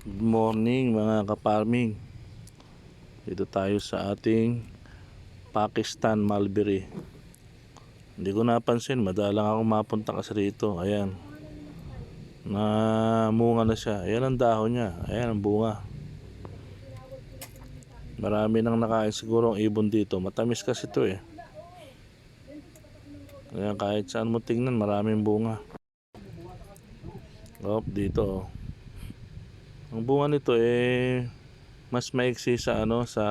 Good morning mga ka-farming. Dito tayo sa ating Pakistan mulberry. Hindi ko napansin, madalang ako mapunta kasi rito. Ayan, namunga na siya. Ayan ang dahon niya, ayan ang bunga. Marami nang nakain siguro ang ibon dito. Matamis kasi ito eh. Ayan, kahit saan mo tingnan maraming bunga. Dito oh. Ang bunga nito eh mas maiksi sa sa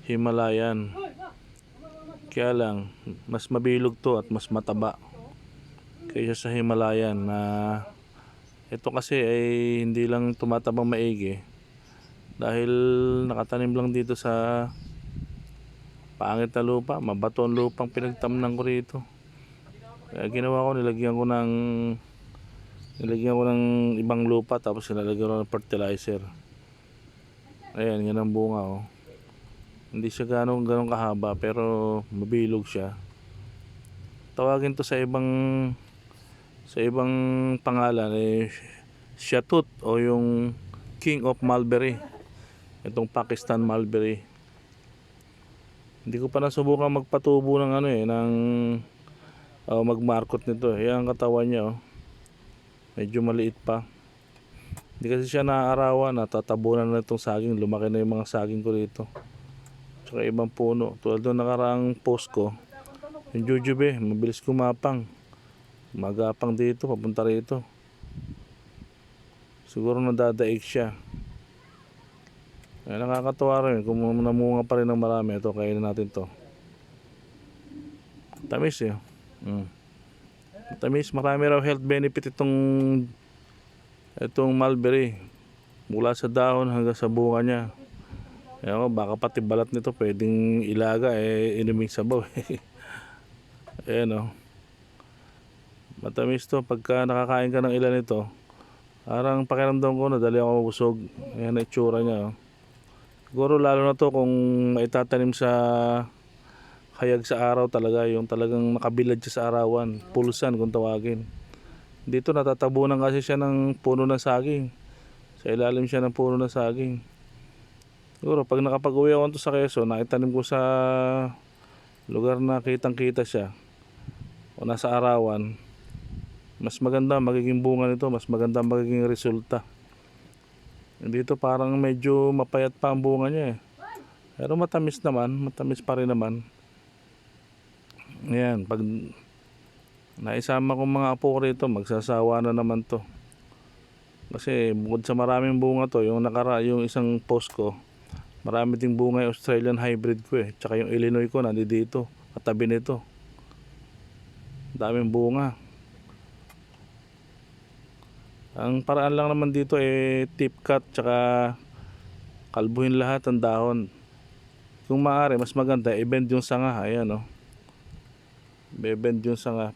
Himalayan. Kaya lang mas mabilog to at mas mataba kaysa sa Himalayan na ito kasi ay hindi lang tumatabang maigi dahil nakatanim lang dito sa pangit na lupa, mabato ang lupang pinagtamnan ko rito. Kaya ginawa ko, nilagyan ko ng ibang lupa tapos nilalagyan ko ng fertilizer. Ayan, yan ang bunga oh. Hindi siya ganong kahaba pero mabilog siya. Tawagin to sa ibang pangalan eh Shatut o yung King of Mulberry. Itong Pakistan mulberry. Hindi ko pa nasubukan magpatubo ng ng magmarkot nito. Yan ang katawan niya oh. Medyo maliit pa. Hindi kasi siya naaarawan, natatabunan na itong saging. Lumaki na yung mga saging ko dito. Tsaka ibang puno. Tulad ng nakaraang post ko, yung jujube, mabilis kumapang. Magapang dito, papunta rito. Siguro nadadaig siya. Ay, nakakatuwa rin kung namunga pa rin ng marami. Ito, kainin natin to. Tamis eh. Tamis, marami raw health benefit itong mulberry. Mula sa dahon hanggang sa bunga niya. Ayan, baka pati balat nito pwedeng ilaga inuming sabaw. Ayan oh. Matamis to pagka nakakain ka ng ilan nito. Parang pakiramdam ko na dali ako mabusog. Ayan ang itsura niya oh. Siguro lalo na to kung maitatanim sa hayag sa araw talaga, yung talagang nakabilad siya sa arawan, pulsan kung tawagin. Dito natatabunan kasi siya ng puno ng saging. Sa ilalim siya ng puno ng saging. Siguro pag nakapag-uwi ako sa Quezon, naitanim ko sa lugar na kitang-kita siya o nasa arawan, mas maganda magiging bunga nito, mas maganda magiging resulta. Dito parang medyo mapayat pa ang bunga niya eh. Pero matamis pa rin naman. Ayan, pag naisama ko mga apo ko rito, magsasawa na naman to. Kasi bukod sa maraming bunga to, yung isang post ko, marami ding bunga yung Australian hybrid ko eh. Tsaka yung Illinois ko nandito, katabi nito. Daming bunga. Ang paraan lang naman dito tip cut tsaka kalbuhin lahat ang dahon. Kung maaari, mas maganda i-bend yung sanga. Ayan oh. Be-bend yung sanga,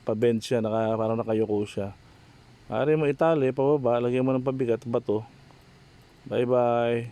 pa-bend siya, parang nakayuko siya. Maaari mo itali pababa, lagyan mo ng pabigat bato. Bye bye.